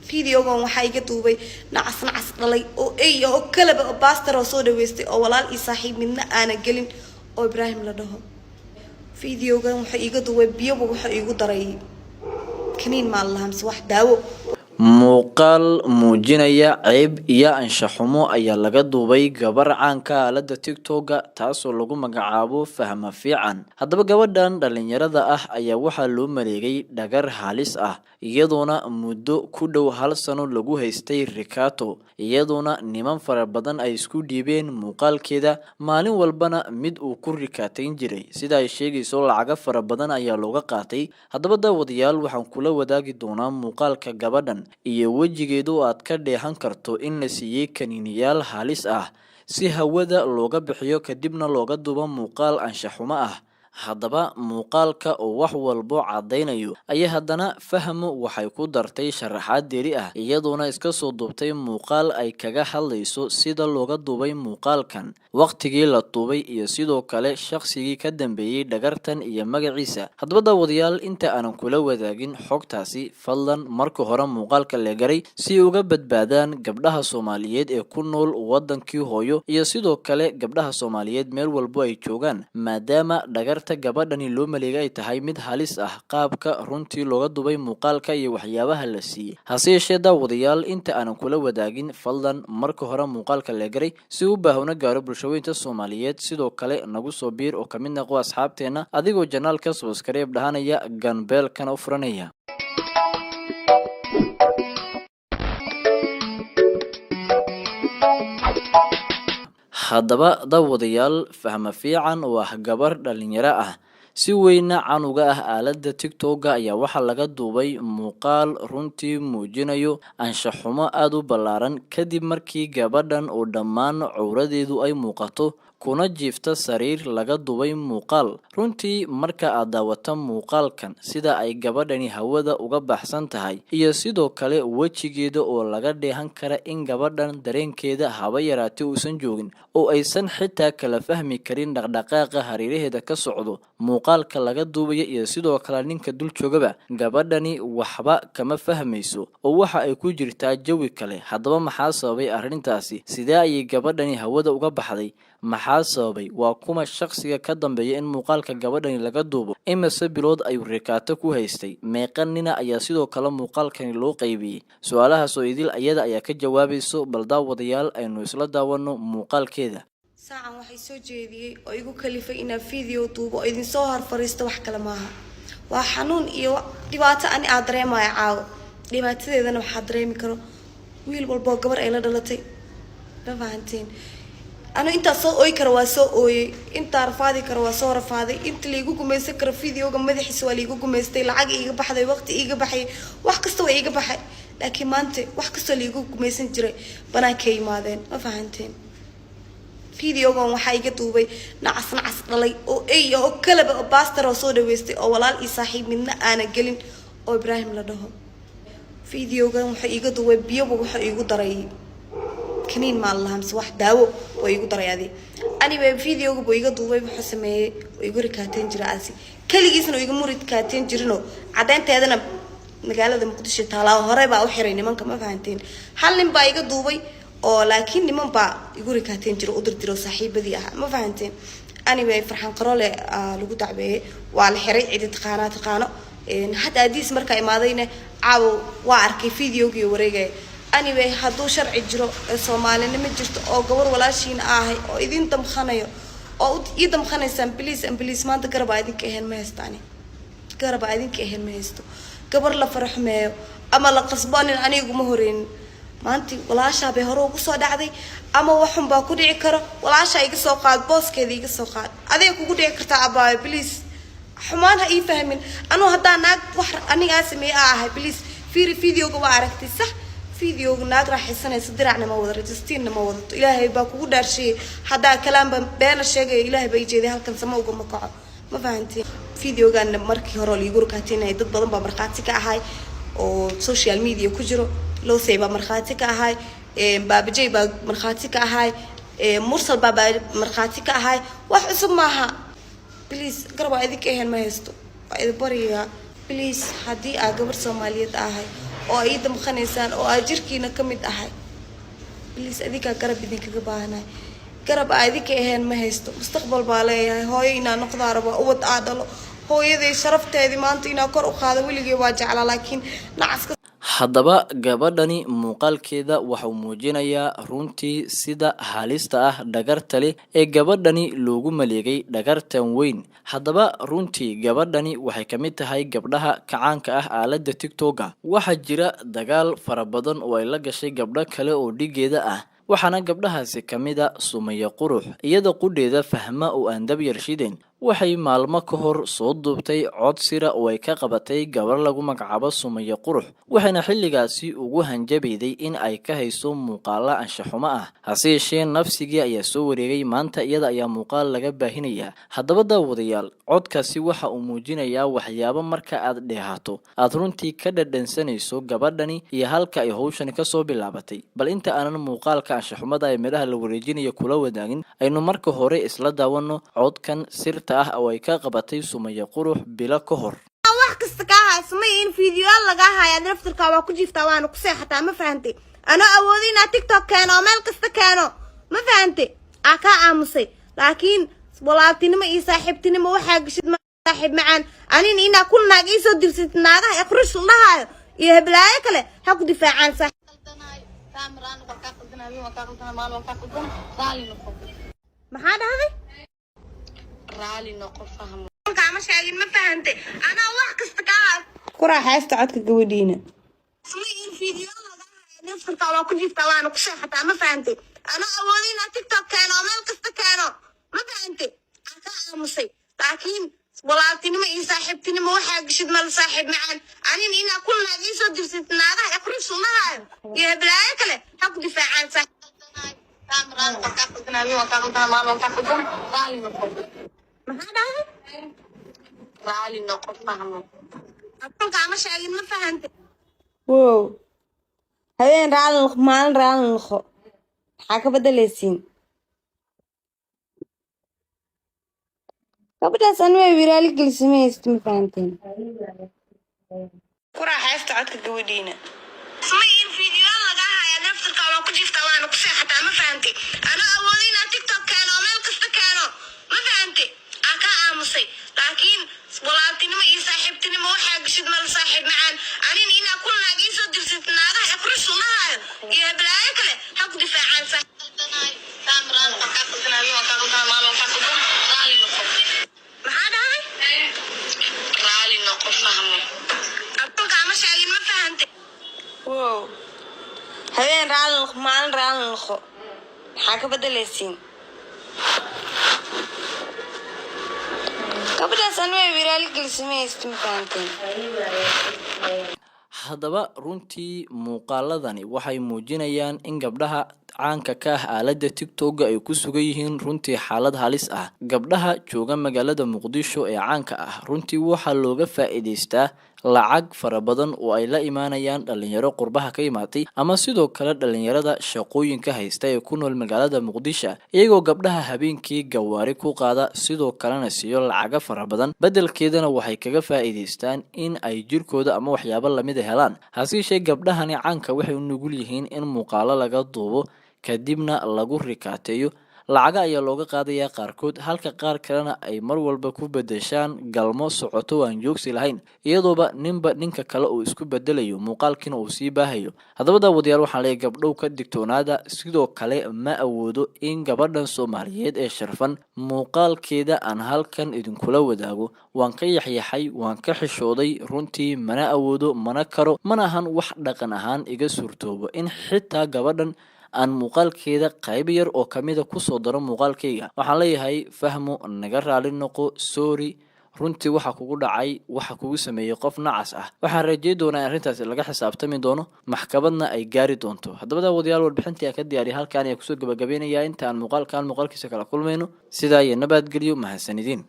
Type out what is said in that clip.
fiidiyogan waxaa iga duubay nacas dhalay oo ay oo kalaba oo baastar oo soo dhaweystay oo walaal iyo saaxiib midna aana gelin oo Ibraahim la dhaho fiidiyogan waxaa iga duubay biyo waxa igu daray kaniin ma lahayn wax daawo muuqaal muujinaya ceeb iyo anshaxumo ayaa laga duubay gabar caanka aalada TikTok-ga taasoo lagu magacaabo Fahma Fiican. Haddaba gabadhan dhalinyarada ah ayaa waxaa loo maleegay dhagar halis ah iyadoona muddo ku dhow 1 sano lagu haystay rikaato iyadoona niman fara badan ay isku dhiibeen muuqaalkeeda maalin walbana mid uu ku rikaateyn jiray sida ay sheegayso lacaga fara badan ayaa looga qaatay. Haddaba daawadayaal waxaan kula wadaagi doonaa muuqaalka gabadhan iyo wajigeedu aad ka dheehan karto in la siiyay kaniiniyaal halis ah si hawada looga bixiyo kadibna looga duubo muuqaal anshaxumo ah. Haddaba muuqaalka oo wax walbo cadeynayo ayaa haddana Fahmo waxay ku dartay sharaxaad dheeri ah iyadoona iska soo duubtay muuqaal ay kaga hadlayso sida looga duubay muuqaalkan waqtigii la duubay iyo sidoo kale shakhsigii ka dambeeyay dhagartan iyo magaciisa. Haddaba daawadayaal inta aanan kula wadaagin xogtaasi fadlan marka hore muuqaalka la garay si uga badbaadaan gabdhaha Soomaaliyeed ee ku nool wadankii hooyo iyo sidoo kale gabdhaha Soomaaliyeed meel walbo ay joogaan maadaama dhagar gabadhani loo maleegay tahay mid halis ah qaabka runtii looga dubay muuqaalka iyo waxyaabaha la siiyay. Hase yeeshee daawadayaal inta aanan kula wadaagin fadlan marka hore muuqaalka la garay si uu baahuna gaaro bulshooyinka Soomaaliyeed sidoo kale nagu soo biir oo kamid noqo asxaabteena adigoo janaalka subscribe dhahanaya ganbeelkana u furanaya. Haddaba daawadayaal Fahma Fiican waa gabar dhalinyaro ah si weyn caan uga ah aalada TikTok-ga ayaa waxa laga duubay muuqaal runtii muujinayo anshaxumo aad u ballaaran kadib markii gabadhan oo dhammaan cawradeedu ay muuqato kuna jiifta sariir laga duubay muuqaal. Runtii marka aad daawato muuqaalkan sida ay gabadhani hawada uga baxsan tahay iyo sidoo kale wajigeeda oo laga dheehan kara in gabadhan dareenkeeda haba yaraatee uusan joogin oo aysan xitaa kala fahmi karin dhaqdhaqaaqa hareeraheeda ka socdo muuqaalka laga duubay iyo sidoo kale ninka dul joogaba gabadhani waxba kama fahmayso oo waxa ay ku jirtaa jawi kale. Haddaba maxaa sababay arrintaasi? Sidee ay gabadhani hawada uga baxday? maxaa sababay? Waa kuma shakhsiga ka dambeeya in muuqaalka gabadhani laga duubo? Imise bilood ayuu rikaato ku haystay? Meeqanina ayaa sidoo kale muuqaalkani loo qaybiyay? Su'aalahaas oo idil ayada ayaa ka jawaabayso bal daawadayaal aynu isla daawano muuqaalkeeda. saacan waxay soo jeediyay oo igu kalifay inaan video duubo oo idin soo horfariisto wax kale maaha. waa xanuun iyo dhibaato ani aad dareemayo caawo. dhibaatadeedana waxa dareemi karo wiil walba oo gabar ay la dhalatay. ma fahanteen? أنا أنت صو أوي كروا صو أوي أنت رفاضي كروا صو رفاضي أنت اللي يجوكم يسكر فيديو جم مدح سوالي يجوكم يستيل عاج يجي بحذا وقت يجي بحي وحكستوا يجي بحي لكن ما أنت وحكستوا اللي يجوكم يسنجري بنا كي ماذين ما فهمتين فيديو جم وحاجة توبي نعس لي أو أي أو كلب أو باستر أو صود ويستي أو ولا الإصاحب منا أنا جلين أو إبراهيم لدهم فيديو جم وحاجة توبي بيو وحاجة دري كنين ما الله همس واحد داو ويقول طريقة أنا بفيديو بيجي دوبي بحسمه ويقول كاتين جراسي كل جسنا ويقول مريد كاتين جرنو عدين تهذنا مقالة ذا مقدش تطلع هراء بقى وحريني من كم فهمتين حال بيجي دوبي أو لكن من بقى يقول كاتين جرو قدر درو صحيح بدي ما فهمتين أنا بفرحان قرالة لقو تعبه وعلى حريق عدة قناة حتى أديس مركا ماضينا عاو وعركي فيديو جي وريجي أنا هادو شرع جرو الصومالي نمجرت أو قبر ولا شيء آهي أو إذن تمخنيو أو إذا مخنيسان بليس ما أنت قرب عادين كهن ما يستاني قرب عادين كهن ما يستو قبر لفرح مايو أما لقصبان أنا جمهورين ما أنت ولا شابه هرو قصاد عادي أما وحن باكودي عكرة ولا شيء يقصوقات بوس كذي يقصوقات هذا يكودي عكرة عباي بليس حمانها إيه فهمين أنا هدا ناق وحر أنا أسمي آهي بليس في فيديو جوا عرفتي صح فيديو ناقر راح يسنى صدرعنا ما وضر جستين ما وضر إلهي باكو دار شيء حدا كلام بين الشيء إلهي بيجي ذي هالكن سماه وقم مقع ما فهمتي فيديو كان مركي هرولي يقولوا كاتينا ضد ضرب مرخاتك هاي أو سوشيال ميديا كجرو لو سيبا مرخاتك هاي باب جيبا مرخاتك هاي مرسل بابا مرخاتك هاي واحد معها بليز قربوا هذيك إيه ما يستو إذا بريها بليز حدي قبر صومالية هاي oo ay damqanaysaan oo aa jirkiina ka mid ahay bliis adinkaa garab idinkaga baahanahay garab aa idinka ahayn ma haysto mustaqbal baa leeyahay hooyo inaa noqdaa rabaa ubad aa dhalo hooyaday sharafteedii maanta inaa kor u qaado weligay waa jeclaa laakiin nacaska haddaba gabadhani muuqaalkeeda waxau muujinayaa runtii sida halista ah dhagarta leh ee gabadhani loogu maleegay dhagartan weyn. haddaba runtii gabadhani waxay ka mid tahay gabdhaha kacaanka ah aaladda tiktoka. waxaa jira dagaal fara badan oo ay la gashay gabdho kale oo dhigeeda ah, waxaana gabdhahaasi ka mid a Sumaya Qurux. iyada qudheeda Fahma oo aan dab yar shideen waxay maalmo ka hor soo duubtay cod sira oo ay ka qabatay gabar lagu magacaabo Sumaya Qurux, waxayna xilligaasi ugu hanjabayday in ay ka hayso muuqaalo anshaxumo ah. hase yeeshee nafsigii ayaa soo wareegay, maanta iyada ayaa muuqaal laga baahinayaa. haddaba daawadayaal, codkaasi waxa uu muujinayaa waxyaabo marka aad dheehato aad runtii ka dhadhansanayso gabadhani iyo halka ay hawshani kasoo bilaabatay. bal inta aanan muuqaalka anshaxumada ee meelaha la wareejinayo kula wadaagin, aynu marka hore isla daawano codkan sirta ah oo ay ka qabatay Sumaya Qurux bilo ka hor. wax kasta ka haysmay in video laga hayo naftirka waa ku jiftaa waana ku seexataa ma fahantay ana awoodi inaa TikTok keeno meel kasta keeno ma fahantay aka aamusay laakiin walaaltinimo iyo saaxiibtinimo waxa gashid ma saaxiib macaan anin ina kulna iso dirsid naagaha aqrish lahayo iyo heblaayo kale ha ku difaacaan maxaa dhahday raali noqo fahmo kama sheegin ma fahantay ana wax kasta ka ku raaxaysta codka gabadhiina in video laga hayo naftirka waa ku jiftaa waana ku seexataa ma fahantay ana awoodi inaa TikTok keeno meel kasta keeno ma fahantay aka aamusay laakiin walaaltinimo iyo saaxiibtinimo waxa gashid mal saaxiib macaan anin ina kulna iso dirsid naagaha aqrish lahayo iyo heblaayo kale ha ku difaacaan maxaa dhahday raali noqo fahmo kama sheegin ma fahantay wow habeen raali noqo maalin raali noqo maxaa ka bedelaysiin gabadhaas an way wiraali gelisamaysta ma fahanteen ku raaxaysta codka gabadhiina in video laga hayo naftirka waa ku jiftaa waana ku seexataa ma fahantay ana awoodi inaa TikTok keeno meel kasta keeno ma fahantay aka aamusay laakiin walaaltinimo iyo saaxiibtinimo waxa gashid mal saaxiib macaan anin ina kulna iso dirsid naagaha aqrish lahayo iyo heblaayo kale ha ku difaacaan maxaa dhahday raali noqo fahmo kama sheegin ma fahantay wow habeen raali noqo maalin raali noqo maxaa ka bedelaysiin gabadhaas an way wiraali gelisamaysta ma fahanteen haddaba runtii muuqaaladani waxay muujinayaan in gabdhaha caanka ka ah aaladda tiktoka ay ku sugan yihiin runtii xaalad halis ah. gabdhaha jooga magaalada Muqdisho ee caanka ah runtii waxaa looga faa'iideystaa lacag fara badan oo ay la imaanayaan dhalinyaro qurbaha ka imaatay ama sidoo kale dhalinyarada shaqooyinka haysta ee ku nool magaalada Muqdisho, iyagoo gabdhaha habeenkii gawaari ku qaada sidoo kalena siiyo lacaga fara badan. bedelkeedana waxay kaga faa'iideystaan in ay jirkooda ama waxyaabo lamid ah helaan. hase yeeshee gabdhahani caanka waxay u nugul yihiin in muuqaalo laga duubo kadibna lagu rikaateeyo, lacaga ayaa looga qaadayaa qaarkood, halka qaar kalena ay mar walba ku bedeshaan galmo socoto aan joogsi lahayn, iyadooba ninba ninka kale uu isku bedelayo muuqaalkiina uu sii baahayo. haddaba daawadayaal, waxaan leeyahay gabdhow ka digtoonaada, sidoo kale ma awoodo in gabadhan Soomaaliyeed ee sharfan muuqaalkeeda aan halkan idinkula wadaago. waan ka yaxyaxay, waan ka xishooday runtii, mana awoodo, mana karo, mana ahan wax dhaqan ahaan iga suurtoobo in xitaa gabadhan aan muuqaalkeeda qayb yar oo kamida kusoo daro muuqaalkayga. waxaan leeyahay Fahmo, naga raali noqo, sorry, runtii waxa kugu dhacay, waxa kugu sameeyay qof nacas ah. waxaan rajeyn doonaa in arrintaasi laga xisaabtami doono, maxkamadna ay gaari doonto. haddaba daawadayaal, warbixintii aan ka diyaariyay halkaan ayaa kusoo gabagabeynayaa. inta aan muuqaalkiisa kala kulmayno, sidaa iyo nabadgelyo, mahadsanidin.